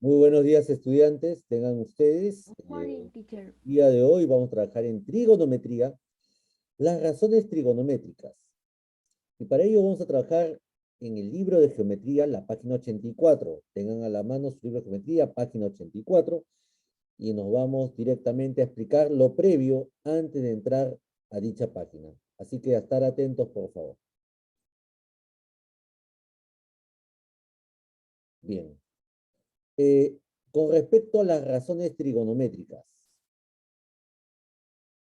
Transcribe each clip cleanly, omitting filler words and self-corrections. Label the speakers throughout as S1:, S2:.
S1: Muy buenos días, estudiantes. Tengan ustedes.
S2: Good morning, teacher.
S1: El día de hoy vamos a trabajar en trigonometría, las razones trigonométricas. Y para ello vamos a trabajar en el libro de geometría, la página 84. Tengan a la mano su libro de geometría, página 84, y nos vamos directamente a explicar lo previo antes de entrar a dicha página. Así que a estar atentos, por favor. Bien. Eh, con respecto a las razones trigonométricas,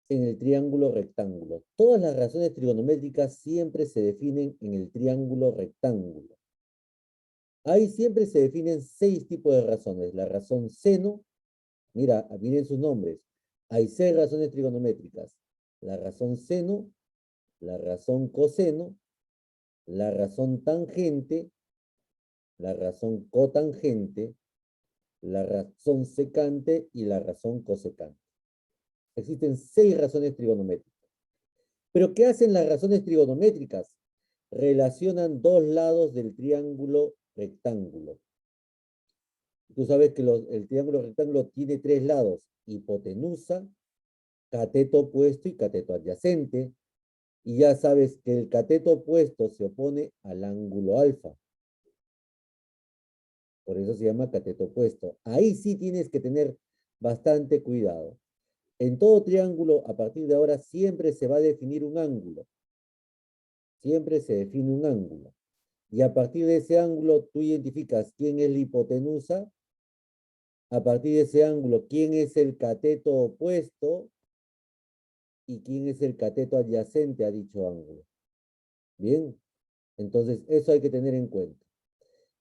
S1: en el triángulo rectángulo. Todas las razones trigonométricas siempre se definen en el triángulo rectángulo. Ahí siempre se definen 6 tipos de razones. La razón seno, mira, miren sus nombres. Hay 6 razones trigonométricas. La razón seno, la razón coseno, la razón tangente, la razón cotangente, la razón secante y la razón cosecante. Existen 6 razones trigonométricas. Pero ¿qué hacen las razones trigonométricas? Relacionan dos lados del triángulo rectángulo. Tú sabes que el triángulo rectángulo tiene 3 lados: hipotenusa, cateto opuesto y cateto adyacente. Y ya sabes que el cateto opuesto se opone al ángulo alfa. Por eso se llama cateto opuesto. Ahí sí tienes que tener bastante cuidado. En todo triángulo, a partir de ahora, siempre se va a definir un ángulo. Siempre se define un ángulo. Y a partir de ese ángulo, tú identificas quién es la hipotenusa. A partir de ese ángulo, quién es el cateto opuesto y quién es el cateto adyacente a dicho ángulo. Bien, entonces eso hay que tener en cuenta.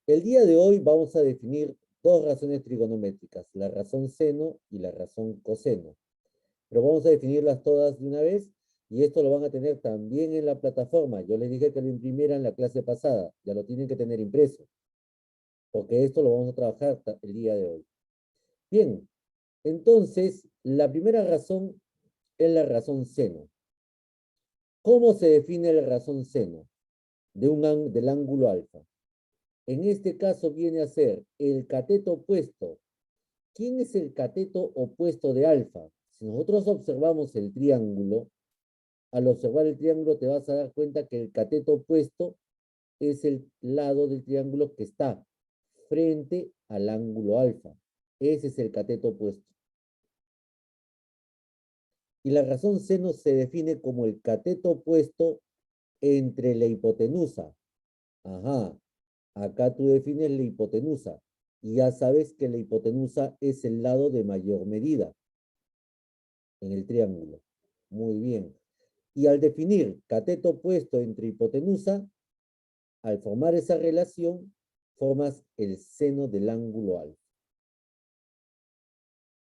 S1: El día de hoy vamos a definir dos razones trigonométricas, la razón seno y la razón coseno. Pero vamos a definirlas todas de una vez y esto lo van a tener también en la plataforma. Yo les dije que lo imprimieran en la clase pasada, ya lo tienen que tener impreso, porque esto lo vamos a trabajar el día de hoy. Bien, entonces, la primera razón es la razón seno. ¿Cómo se define la razón seno? Del ángulo alfa. En este caso viene a ser el cateto opuesto. ¿Quién es el cateto opuesto de alfa? Si nosotros observamos el triángulo, al observar el triángulo te vas a dar cuenta que el cateto opuesto es el lado del triángulo que está frente al ángulo alfa. Ese es el cateto opuesto. Y la razón seno se define como el cateto opuesto entre la hipotenusa. Ajá, acá tú defines la hipotenusa. Y ya sabes que la hipotenusa es el lado de mayor medida en el triángulo. Muy bien. Y al definir cateto opuesto entre hipotenusa, al formar esa relación, formas el seno del ángulo alfa.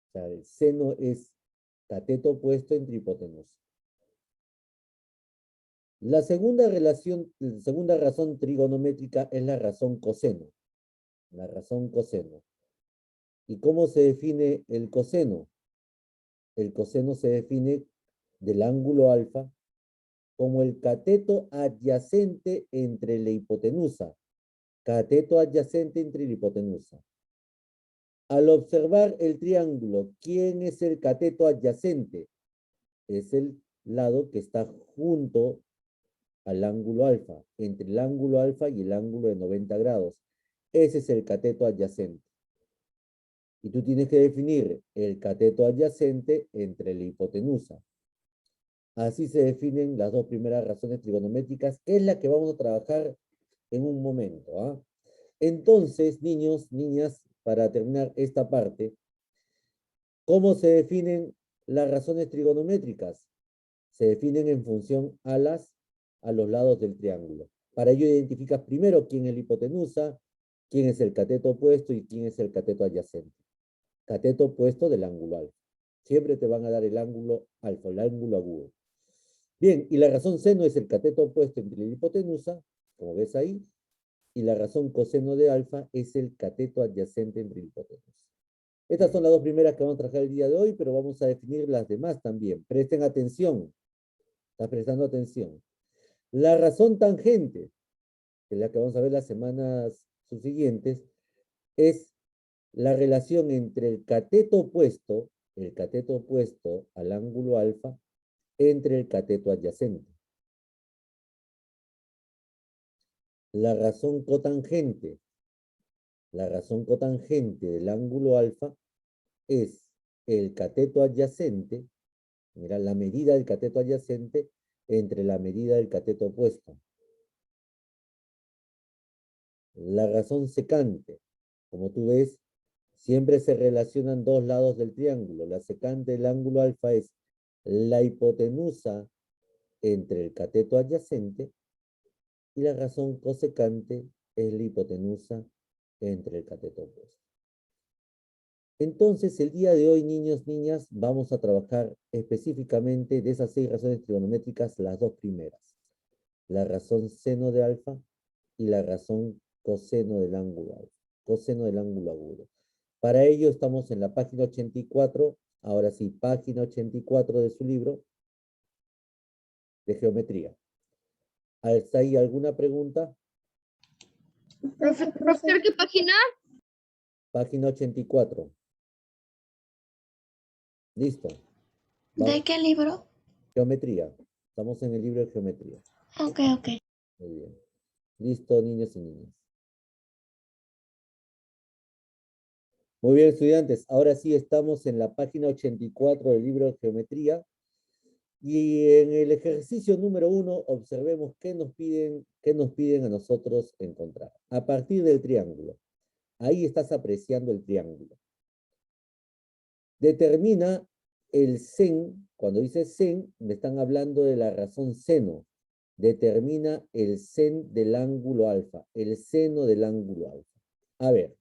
S1: O sea, el seno es cateto opuesto entre hipotenusa. La segunda razón trigonométrica es la razón coseno. La razón coseno. ¿Y cómo se define el coseno? El coseno se define del ángulo alfa como el cateto adyacente entre la hipotenusa. Cateto adyacente entre la hipotenusa. Al observar el triángulo, ¿quién es el cateto adyacente? Es el lado que está junto al ángulo alfa, entre el ángulo alfa y el ángulo de 90 grados. Ese es el cateto adyacente. Y tú tienes que definir el cateto adyacente entre la hipotenusa. Así se definen las dos primeras razones trigonométricas, que es la que vamos a trabajar en un momento. ¿Ah? Entonces, niños, niñas, para terminar esta parte, ¿cómo se definen las razones trigonométricas? Se definen en función a los lados del triángulo. Para ello identificas primero quién es la hipotenusa, quién es el cateto opuesto y quién es el cateto adyacente. Cateto opuesto del ángulo alfa. Siempre te van a dar el ángulo alfa, el ángulo agudo. Bien, y la razón seno es el cateto opuesto entre la hipotenusa, como ves ahí, y la razón coseno de alfa es el cateto adyacente entre la hipotenusa. Estas son las dos primeras que vamos a trabajar el día de hoy, pero vamos a definir las demás también. Presten atención. ¿Estás prestando atención? La razón tangente, que es la que vamos a ver las semanas subsiguientes, es la relación entre el cateto opuesto al ángulo alfa, entre el cateto adyacente. La razón cotangente del ángulo alfa es el cateto adyacente, mira, la medida del cateto adyacente entre la medida del cateto opuesto. La razón secante, como tú ves, siempre se relacionan dos lados del triángulo. La secante del ángulo alfa es la hipotenusa entre el cateto adyacente y la razón cosecante es la hipotenusa entre el cateto opuesto. Entonces, el día de hoy, niños, niñas, vamos a trabajar específicamente de esas 6 razones trigonométricas, las dos primeras. La razón seno de alfa y la razón coseno del ángulo alfa, coseno del ángulo agudo. Para ello estamos en la página 84, ahora sí, página 84 de su libro de geometría. ¿Está ahí alguna pregunta?
S2: Profesor, ¿qué página?
S1: Página 84. Listo.
S2: ¿De qué libro?
S1: Geometría. Estamos en el libro de geometría.
S2: Ok.
S1: Muy bien. Listo, niños y niñas. Muy bien, estudiantes. Ahora sí estamos en la página 84 del libro de geometría. Y en el ejercicio número 1, observemos qué nos piden a nosotros encontrar. A partir del triángulo. Ahí estás apreciando el triángulo. Determina el sen. Cuando dice sen, me están hablando de la razón seno. Determina el sen del ángulo alfa, el seno del ángulo alfa. A ver,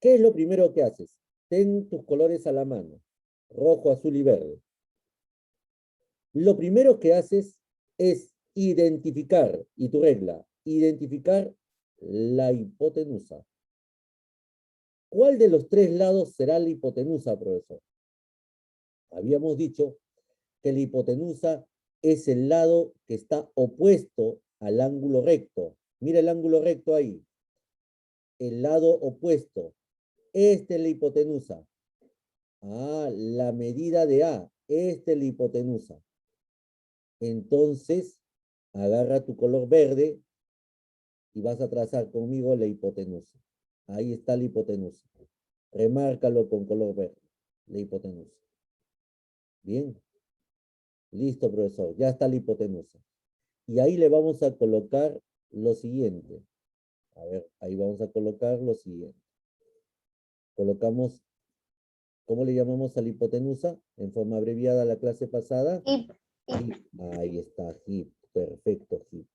S1: ¿qué es lo primero que haces? Ten tus colores a la mano, rojo, azul y verde. Lo primero que haces es identificar, y tu regla, identificar la hipotenusa. ¿Cuál de los 3 lados será la hipotenusa, profesor? Habíamos dicho que la hipotenusa es el lado que está opuesto al ángulo recto. Mira el ángulo recto ahí. El lado opuesto. Esta es la hipotenusa. Ah, la medida de A. Esta es la hipotenusa. Entonces, agarra tu color verde y vas a trazar conmigo la hipotenusa. Ahí está la hipotenusa. Remárcalo con color verde. La hipotenusa. Bien. Listo, profesor. Ya está la hipotenusa. Y ahí le vamos a colocar lo siguiente. A ver, ahí vamos a colocar lo siguiente. Colocamos, ¿cómo le llamamos a la hipotenusa? En forma abreviada la clase pasada.
S2: Hip.
S1: Ahí está, HIP. Perfecto, HIP.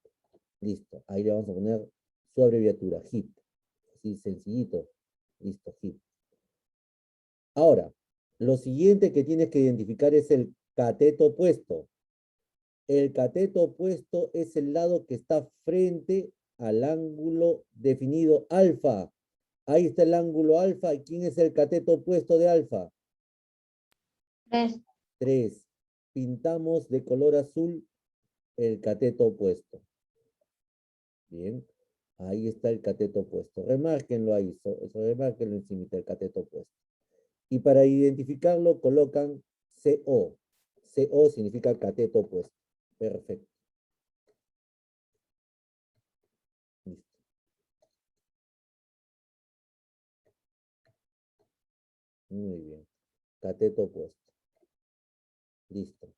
S1: Listo. Ahí le vamos a poner su abreviatura, HIP. Así sencillito. Listo, HIP. Ahora, lo siguiente que tienes que identificar es el cateto opuesto. El cateto opuesto es el lado que está frente al ángulo definido alfa. Ahí está el ángulo alfa. ¿Y quién es el cateto opuesto de alfa?
S2: 3.
S1: 3. Pintamos de color azul el cateto opuesto. Bien. Ahí está el cateto opuesto. Remárquenlo ahí. Remárquenlo encima del cateto opuesto. Y para identificarlo colocan CO. CO significa cateto opuesto. Perfecto. Listo. Muy bien. Cateto opuesto. Listo.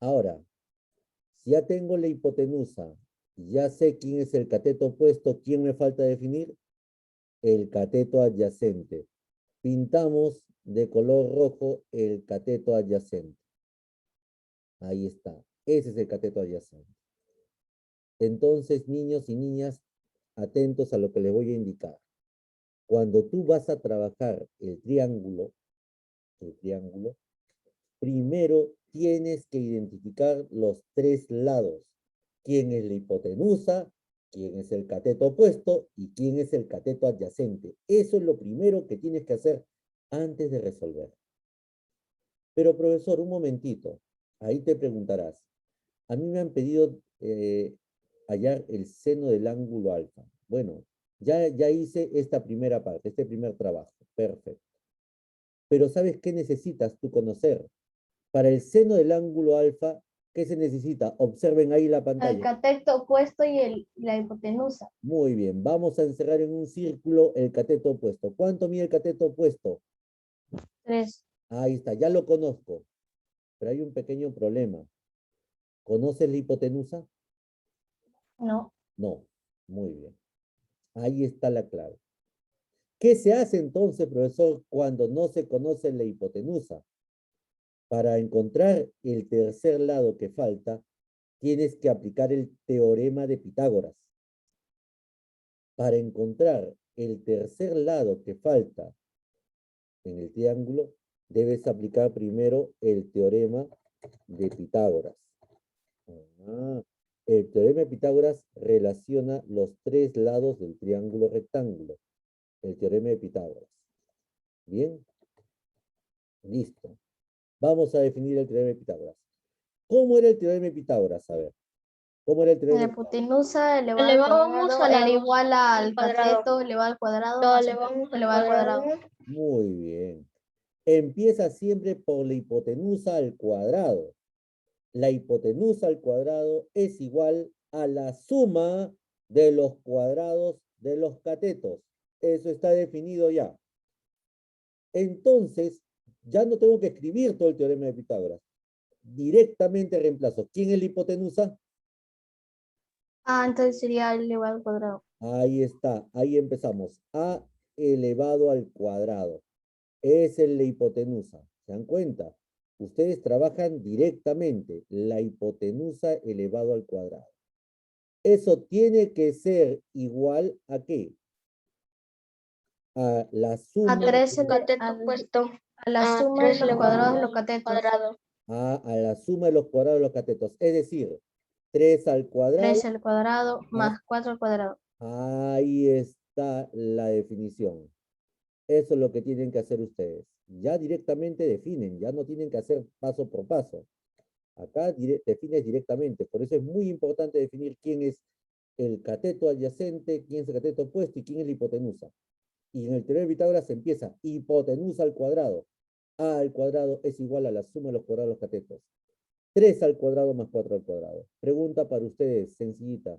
S1: Ahora, si ya tengo la hipotenusa, ya sé quién es el cateto opuesto, ¿quién me falta definir? El cateto adyacente. Pintamos de color rojo el cateto adyacente. Ahí está. Ese es el cateto adyacente. Entonces, niños y niñas, atentos a lo que les voy a indicar. Cuando tú vas a trabajar el triángulo, primero tienes que identificar los 3 lados. ¿Quién es la hipotenusa? ¿Quién es el cateto opuesto? ¿Y quién es el cateto adyacente? Eso es lo primero que tienes que hacer antes de resolver. Pero, profesor, un momentito. Ahí te preguntarás. A mí me han pedido hallar el seno del ángulo alfa. Bueno, Ya hice esta primera parte, este primer trabajo. Perfecto. Pero ¿sabes qué necesitas tú conocer? Para el seno del ángulo alfa, ¿qué se necesita? Observen ahí la
S3: El
S1: pantalla.
S3: cateto opuesto y la hipotenusa.
S1: Muy bien, vamos a encerrar en un círculo el cateto opuesto. ¿Cuánto mide el cateto opuesto?
S3: 3.
S1: Ahí está, ya lo conozco. Pero hay un pequeño problema. ¿Conoces la hipotenusa?
S3: No.
S1: No. Muy bien. Ahí está la clave. ¿Qué se hace entonces, profesor, cuando no se conoce la hipotenusa? Para encontrar el tercer lado que falta, tienes que aplicar el teorema de Pitágoras. Para encontrar el tercer lado que falta en el triángulo, debes aplicar primero el teorema de Pitágoras. El teorema de Pitágoras relaciona los tres lados del triángulo rectángulo. El teorema de Pitágoras. ¿Bien? Listo. Vamos a definir el teorema de Pitágoras. ¿Cómo era el teorema de Pitágoras? A ver. ¿Cómo era el teorema
S3: La
S1: de Pitágoras?
S3: hipotenusa elevado al
S2: Elevábamos
S3: cuadrado
S2: a la
S3: era
S2: dos
S3: igual
S2: al
S3: al
S2: cuadrado.
S3: cateto elevado al cuadrado
S2: Lo
S3: más
S2: elevamos al
S3: elevado al cuadrado.
S1: Muy bien. Empieza siempre por la hipotenusa al cuadrado. La hipotenusa al cuadrado es igual a la suma de los cuadrados de los catetos. Eso está definido ya. Entonces, ya no tengo que escribir todo el teorema de Pitágoras. Directamente reemplazo. ¿Quién es la hipotenusa?
S3: Entonces sería elevado al cuadrado.
S1: Ahí está. Ahí empezamos. A elevado al cuadrado. Es la hipotenusa. ¿Se dan cuenta? Ustedes trabajan directamente la hipotenusa elevado al cuadrado. Eso tiene que ser igual a ¿qué? A la suma.
S3: A 3
S2: Cateto opuesto
S3: a la
S2: a
S3: suma de
S2: 3
S3: los
S2: elevado
S3: cuadrados de los
S2: al
S3: catetos.
S2: cuadrado.
S1: A la suma de los cuadrados de los catetos. Es decir, 3 al cuadrado.
S3: 3 al cuadrado más 4 al cuadrado.
S1: Ahí está la definición. Eso es lo que tienen que hacer ustedes. Ya directamente definen, ya no tienen que hacer paso por paso. Acá defines directamente. Por eso es muy importante definir quién es el cateto adyacente, quién es el cateto opuesto y quién es la hipotenusa. Y en el teorema de Pitágoras se empieza hipotenusa al cuadrado. A al cuadrado es igual a la suma de los cuadrados de los catetos. 3 al cuadrado más 4 al cuadrado. Pregunta para ustedes, sencillita.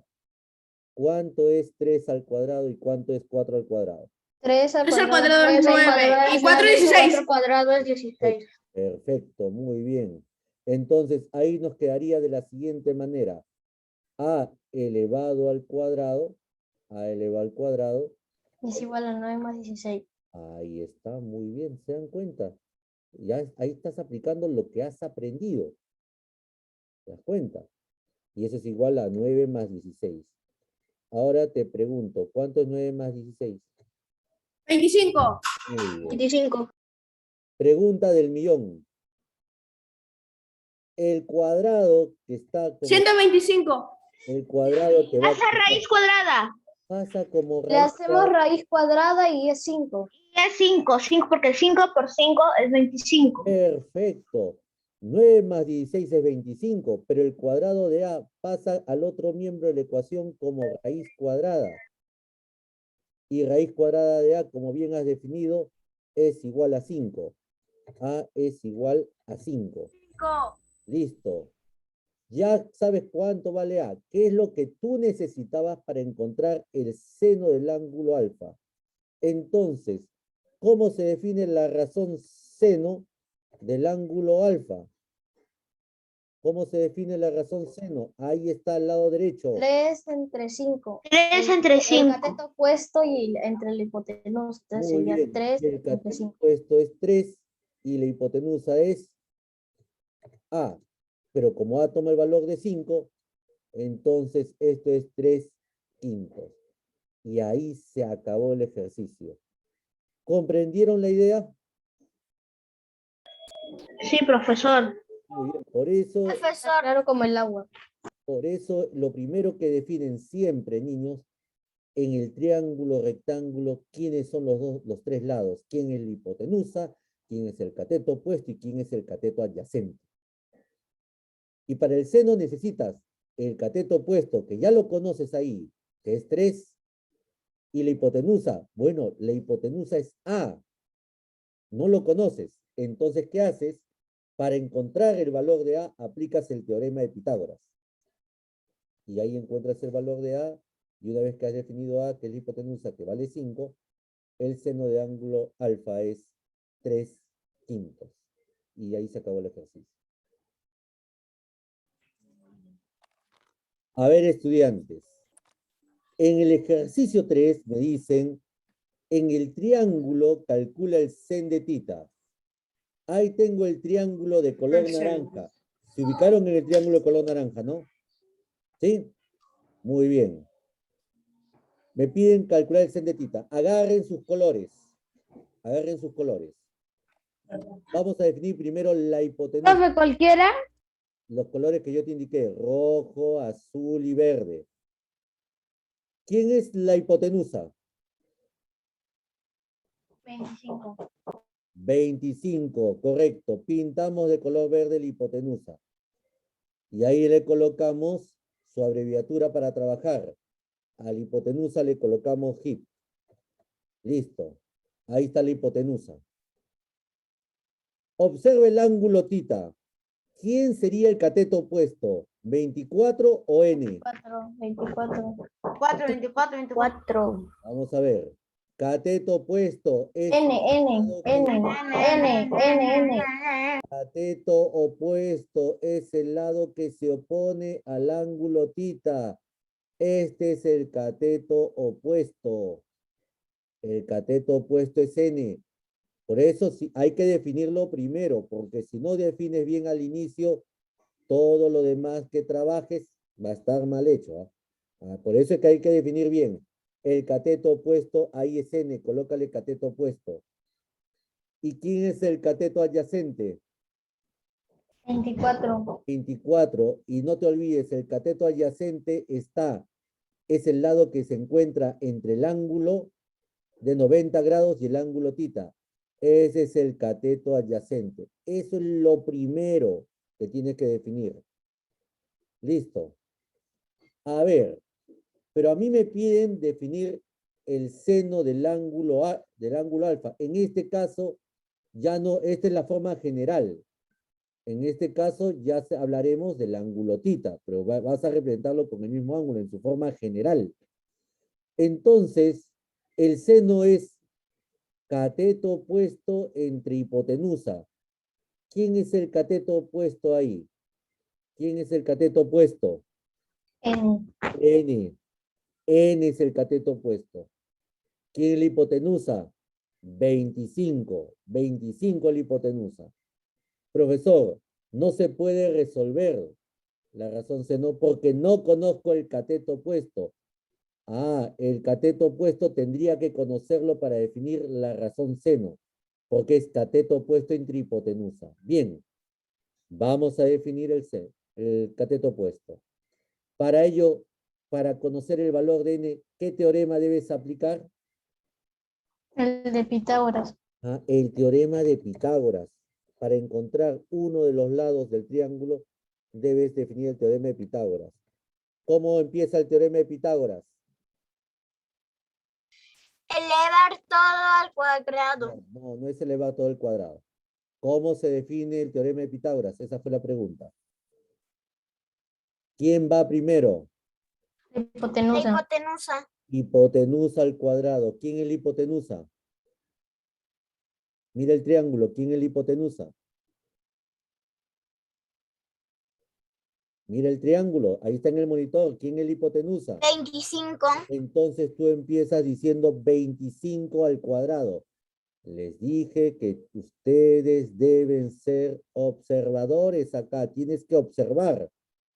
S1: ¿Cuánto es 3 al cuadrado y cuánto es 4 al cuadrado?
S3: 3 al
S2: 3 al
S3: cuadrado
S2: cuadrado es 9 y 4 es 16. 4 al cuadrado es 16.
S1: Perfecto, muy bien. Entonces, ahí nos quedaría de la siguiente manera. A elevado al cuadrado, A elevado al cuadrado.
S3: es igual a 9 más 16.
S1: Ahí está, muy bien, ¿se dan cuenta? Ya ahí estás aplicando lo que has aprendido. ¿Te das cuenta? Y eso es igual a 9 más 16. Ahora te pregunto, ¿cuánto es 9 más 16?
S2: 25.
S1: Muy bien.
S2: 25.
S1: Pregunta del millón. El cuadrado que está como...
S2: 125.
S1: El cuadrado que va...
S2: Haz raíz cuadrada.
S1: Pasa como
S3: Le
S1: raíz
S3: hacemos
S1: cuadrada.
S3: raíz cuadrada y es 5.
S2: Y es 5. 5 porque 5 por 5 es 25.
S1: Perfecto. 9 más 16 es 25, pero el cuadrado de A pasa al otro miembro de la ecuación como raíz cuadrada. Y raíz cuadrada de A, como bien has definido, es igual a 5. A es igual a 5.
S2: 5.
S1: Listo. Ya sabes cuánto vale A. ¿Qué es lo que tú necesitabas para encontrar el seno del ángulo alfa? Entonces, ¿cómo se define la razón seno del ángulo alfa? ¿Cómo se define la razón seno? Ahí está al lado derecho.
S3: 3 entre 5.
S2: 3 entre
S3: El
S2: 5.
S3: cateto opuesto y entre la hipotenusa
S1: Muy
S3: sería
S1: bien.
S3: 3
S1: El
S3: entre
S1: cateto
S3: 5.
S1: opuesto es 3 y la hipotenusa es A. Pero como A toma el valor de 5, entonces esto es 3 quintos. Y ahí se acabó el ejercicio. ¿Comprendieron la idea?
S2: Sí, profesor.
S1: Muy bien.
S3: Claro como el agua.
S1: Por eso lo primero que definen siempre, niños, en el triángulo rectángulo, quiénes son los tres lados, quién es la hipotenusa, quién es el cateto opuesto y quién es el cateto adyacente. Y para el seno necesitas el cateto opuesto, que ya lo conoces ahí, que es 3, ¿Y la hipotenusa? Bueno, la hipotenusa es A. No lo conoces. Entonces, ¿qué haces? Para encontrar el valor de A, aplicas el teorema de Pitágoras. Y ahí encuentras el valor de A, y una vez que has definido A, que es la hipotenusa, que vale 5, el seno de ángulo alfa es 3/5. Y ahí se acabó el ejercicio. A ver, estudiantes. En el ejercicio 3 me dicen, en el triángulo calcula el sen de tita. Ahí tengo el triángulo de color naranja. Se ubicaron en el triángulo de color naranja, ¿no? ¿Sí? Muy bien. Me piden calcular el sen de tita. Agarren sus colores. Agarren sus colores. Vamos a definir primero la hipotenusa.
S3: Profe, cualquiera.
S1: Los colores que yo te indiqué, rojo, azul y verde. ¿Quién es la hipotenusa?
S2: 25.
S1: 25, correcto. Pintamos de color verde la hipotenusa. Y ahí le colocamos su abreviatura para trabajar. A la hipotenusa le colocamos HIP. Listo. Ahí está la hipotenusa. Observe el ángulo tita. ¿Quién sería el cateto opuesto? ¿24 o N?
S3: 24.
S2: 4, 24, 24.
S3: 4.
S1: Vamos a ver. Cateto opuesto es cateto opuesto es el lado que se opone al ángulo tita. Este es el cateto opuesto. El cateto opuesto es N. Por eso sí, hay que definirlo primero, porque si no defines bien al inicio, todo lo demás que trabajes va a estar mal hecho. Por eso es que hay que definir bien. El cateto opuesto, ahí es N, colócale cateto opuesto. ¿Y quién es el cateto adyacente?
S3: 24.
S1: 24. Y no te olvides, el cateto adyacente es el lado que se encuentra entre el ángulo de 90 grados y el ángulo tita. Ese es el cateto adyacente. Eso es lo primero que tienes que definir. Listo. A ver, pero a mí me piden definir el seno del ángulo alfa. En este caso, ya no, esta es la forma general. En este caso ya hablaremos del ángulo tita, pero vas a representarlo con el mismo ángulo en su forma general. Entonces, el seno es cateto opuesto entre hipotenusa. ¿Quién es el cateto opuesto ahí? ¿Quién es el cateto opuesto?
S3: N.
S1: N. N es el cateto opuesto. ¿Quién es la hipotenusa? 25. 25 es la hipotenusa. Profesor, no se puede resolver la razón seno porque no conozco el cateto opuesto. El cateto opuesto tendría que conocerlo para definir la razón seno, porque es cateto opuesto entre hipotenusa. Bien, vamos a definir el cateto opuesto. Para ello, para conocer el valor de n, ¿qué teorema debes aplicar?
S3: El de Pitágoras.
S1: El teorema de Pitágoras. Para encontrar uno de los lados del triángulo, debes definir el teorema de Pitágoras. ¿Cómo empieza el teorema de Pitágoras?
S2: Elevar todo al cuadrado.
S1: No es elevado todo el cuadrado. ¿Cómo se define el teorema de Pitágoras? Esa fue la pregunta. ¿Quién va primero?
S2: La
S3: Hipotenusa.
S2: hipotenusa.
S1: Hipotenusa al cuadrado. ¿Quién es la hipotenusa? Mira el triángulo. ¿Quién es la hipotenusa? Mira el triángulo. Ahí está en el monitor. ¿Quién es la hipotenusa?
S2: 25.
S1: Entonces tú empiezas diciendo 25 al cuadrado. Les dije que ustedes deben ser observadores acá. Tienes que observar.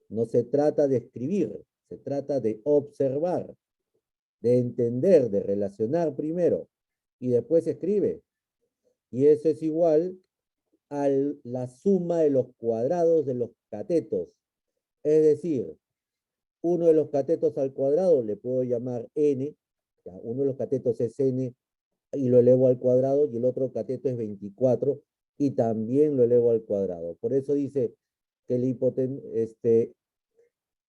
S1: No se trata de escribir. Se trata de observar, de entender, de relacionar primero. Y después escribe. Y eso es igual a la suma de los cuadrados de los catetos. Es decir, uno de los catetos al cuadrado le puedo llamar n, uno de los catetos es n y lo elevo al cuadrado, y el otro cateto es 24 y también lo elevo al cuadrado. Por eso dice que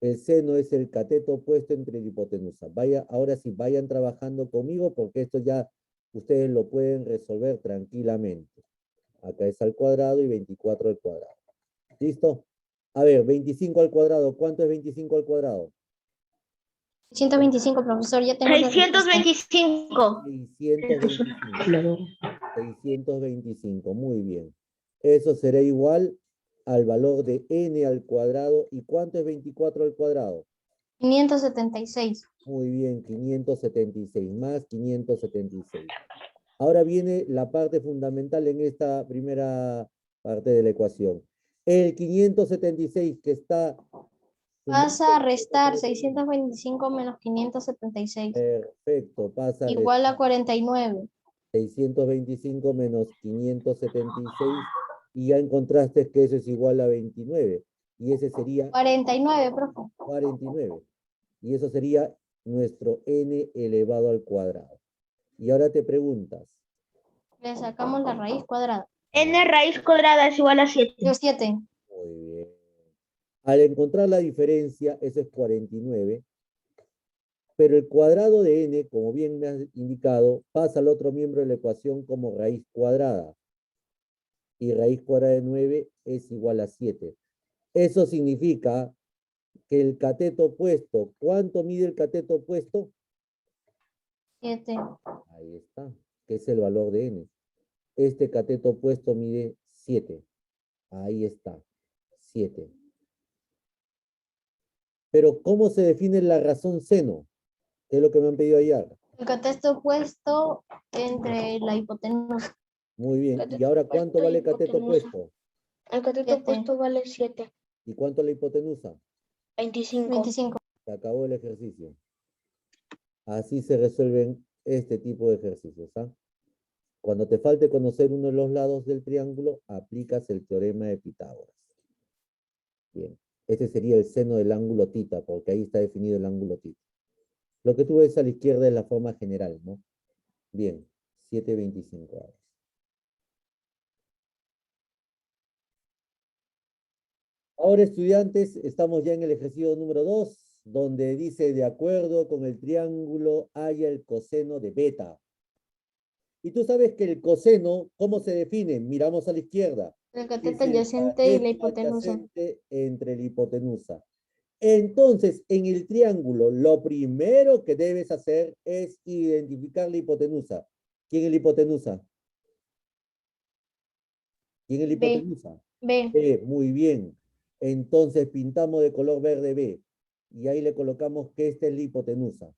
S1: El seno es el cateto opuesto entre la hipotenusa. Vaya, ahora sí, vayan trabajando conmigo porque esto ya ustedes lo pueden resolver tranquilamente. Acá es al cuadrado y 24 al cuadrado. ¿Listo? A ver, 25 al cuadrado. ¿Cuánto es 25 al cuadrado?
S3: 125, profesor, ya tengo la respuesta.
S2: 625.
S1: 625. 625, muy bien. Eso será igual al valor de n al cuadrado. ¿Y cuánto es 24 al cuadrado?
S3: 576.
S1: Muy bien, 576 más 576. Ahora viene la parte fundamental en esta primera parte de la ecuación. El 576 que está...
S3: Pasa a restar 625 menos 576.
S1: Perfecto, pasa a
S3: Igual a
S1: restar
S3: 49.
S1: 625 menos 576 y ya encontraste que eso es igual a 29. Y ese sería
S3: 49, profe.
S1: 49. Y eso sería nuestro n elevado al cuadrado. Y ahora te preguntas.
S3: Le sacamos la raíz cuadrada.
S2: N raíz cuadrada es igual a 7.
S3: Dio 7.
S1: Muy bien. Al encontrar la diferencia, eso es 49. Pero el cuadrado de n, como bien me has indicado, pasa al otro miembro de la ecuación como raíz cuadrada. Y raíz cuadrada de 9 es igual a 7. Eso significa que el cateto opuesto, ¿cuánto mide el cateto opuesto?
S3: 7.
S1: Ahí está, que es el valor de n. Este cateto opuesto mide 7. Ahí está, 7. Pero, ¿cómo se define la razón seno? Que es lo que me han pedido ayer.
S3: El cateto opuesto entre la hipotenusa.
S1: Muy bien. ¿Y ahora cuánto vale el cateto opuesto?
S4: El cateto
S3: 7.
S4: opuesto vale 7.
S1: ¿Y cuánto la hipotenusa?
S4: 25.
S3: 25.
S1: Se acabó el ejercicio. Así se resuelven este tipo de ejercicios. ¿Ah? Cuando te falte conocer uno de los lados del triángulo, aplicas el teorema de Pitágoras. Bien. Este sería el seno del ángulo tita, porque ahí está definido el ángulo tita. Lo que tú ves a la izquierda es la forma general, ¿no? Bien. 7.25 ahora. Ahora, estudiantes, estamos ya en el ejercicio número 2, donde dice, de acuerdo con el triángulo, haya el coseno de beta. Y tú sabes que el coseno, ¿cómo se define? Miramos a la izquierda.
S3: El
S1: Es
S3: cateto
S1: el
S3: adyacente y la
S1: cateto
S3: hipotenusa.
S1: adyacente entre la hipotenusa. Entonces, en el triángulo, lo primero que debes hacer es identificar la hipotenusa. ¿Quién es la hipotenusa? ¿Quién es la
S3: B.
S1: hipotenusa?
S3: B.
S1: B, muy bien. Entonces pintamos de color verde B. Y ahí le colocamos que esta es la hipotenusa.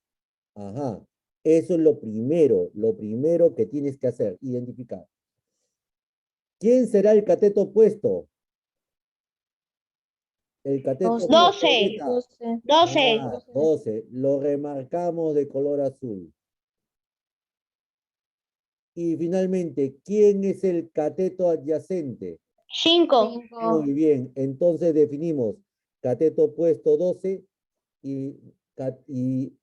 S1: Ajá. Eso es lo primero que tienes que hacer, identificar. ¿Quién será el cateto opuesto? El cateto opuesto.
S2: 12.
S1: beta.
S3: 12.
S2: 12.
S1: Ah, 12. Lo remarcamos de color azul. Y finalmente, ¿quién es el cateto adyacente?
S2: 5.
S3: 5.
S1: Muy bien, entonces definimos cateto opuesto 12 y, y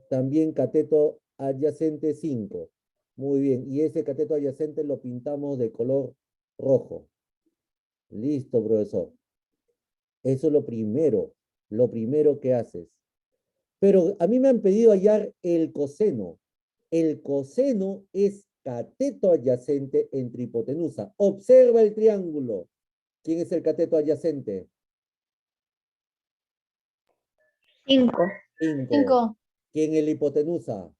S1: también cateto adyacente 5. Muy bien, y ese cateto adyacente lo pintamos de color rojo. Listo, profesor. Eso es lo primero que haces. Pero a mí me han pedido hallar el coseno. El coseno es cateto adyacente entre hipotenusa. Observa el triángulo. ¿Quién es el cateto adyacente?
S2: 5.
S1: 5.
S3: 5.
S1: ¿Quién es la hipotenusa?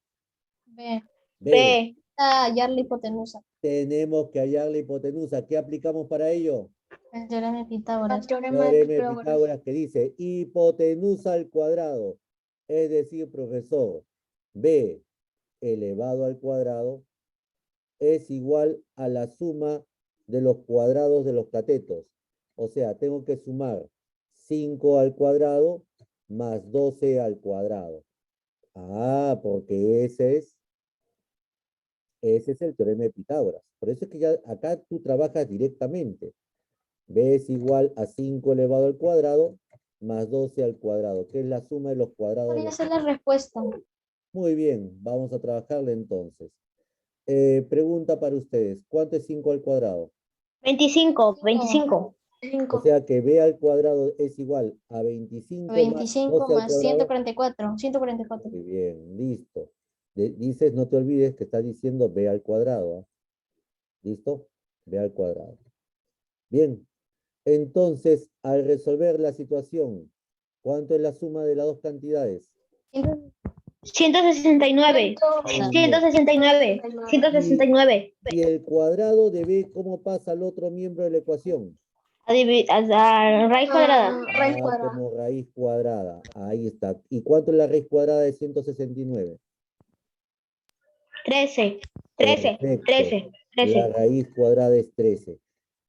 S3: B.
S1: B.
S2: B.
S3: Hallar la hipotenusa.
S1: Tenemos que hallar la hipotenusa. ¿Qué aplicamos para ello?
S3: El teorema de Pitágoras.
S4: Teorema de
S1: Teorema de
S4: Pitágoras.
S1: Pitágoras que dice hipotenusa al cuadrado. Es decir, profesor, B elevado al cuadrado es igual a la suma de los cuadrados de los catetos. O sea, tengo que sumar 5 al cuadrado más 12 al cuadrado. Ah, porque ese es el teorema de Pitágoras. Por eso es que ya acá tú trabajas directamente. B es igual a 5 elevado al cuadrado más 12 al cuadrado, que es la suma de los cuadrados.
S3: Podría ser la respuesta.
S1: Muy bien, vamos a trabajarle entonces. Pregunta para ustedes. ¿Cuánto es 5 al cuadrado?
S2: 25. 25.
S1: O
S4: 5.
S1: sea que b al cuadrado es igual a 25 más
S3: 25
S1: 12 al
S3: más
S1: cuadrado.
S3: 144. 144.
S1: Muy bien, listo. Dices, no te olvides que estás diciendo b al cuadrado. ¿Ah? ¿Listo? B al cuadrado. Bien. Entonces, al resolver la situación, ¿cuánto es la suma de las dos cantidades?
S2: 169. 169. 169.
S1: Y el cuadrado de b, ¿cómo pasa al otro miembro de la ecuación?
S2: A raíz cuadrada.
S4: Raíz cuadrada.
S1: Como raíz cuadrada. Ahí está. ¿Y cuánto es la raíz cuadrada de 169?
S2: 13. 13.
S1: Perfecto.
S2: 13.
S1: La
S2: 13.
S1: raíz cuadrada es 13.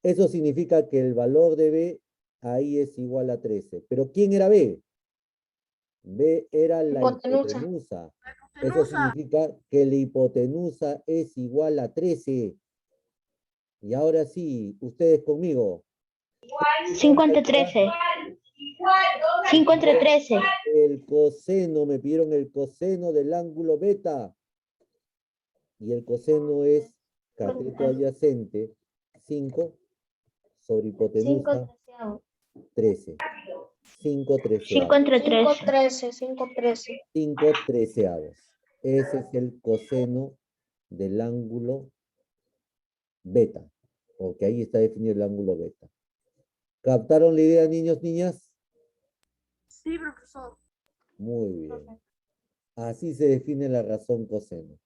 S1: Eso significa que el valor de b ahí es igual a 13. ¿Pero quién era b? B era la
S4: Hipotenusa.
S1: hipotenusa. Eso significa que la hipotenusa es igual a 13. Y ahora sí, ustedes conmigo.
S2: 5 entre 13. 5 entre 13.
S1: El coseno, me pidieron el coseno del ángulo beta. Y el coseno es cateto adyacente 5 sobre
S3: 5
S1: hipotenusa 13. 5
S2: 5
S1: treceavos.
S2: entre 13.
S4: 13. 5, 13.
S1: 5 treceavos. Ese es el coseno del ángulo beta, porque ahí está definido el ángulo beta. ¿Captaron la idea, niños, niñas?
S5: Sí, profesor.
S1: Muy bien. Así se define la razón coseno.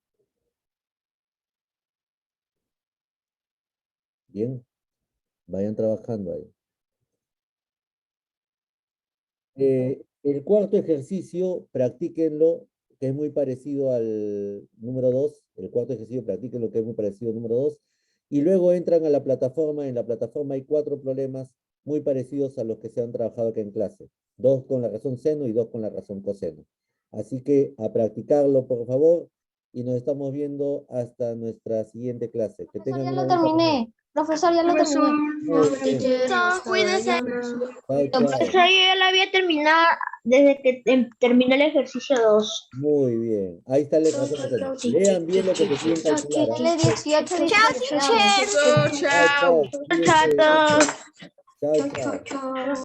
S1: Bien, vayan trabajando ahí. El cuarto ejercicio, practíquenlo, que es muy parecido al número 2. El cuarto ejercicio, practíquenlo, que es muy parecido al número 2. Y luego entran a la plataforma. En la plataforma hay 4 problemas muy parecidos a los que se han trabajado acá en clase. 2 con la razón seno y 2 con la razón coseno. Así que a practicarlo, por favor. Y nos estamos viendo hasta nuestra siguiente clase. Que tengan
S3: Ya
S1: una
S3: lo
S1: bonita semana.
S3: terminé. Profesor, ya lo terminé.
S1: Muy bien.
S5: Cuídese.
S1: Chao, chao.
S2: Eso yo ya la había terminado desde que terminé el ejercicio 2.
S1: Muy bien. Ahí está la razón coseno. Lean bien lo que te quieren calcular. ¿Ah?
S3: L 18, 18.
S5: Chao,
S1: Chao,
S5: chao.
S1: chao.
S2: Chao a todos.
S1: Chao, chao.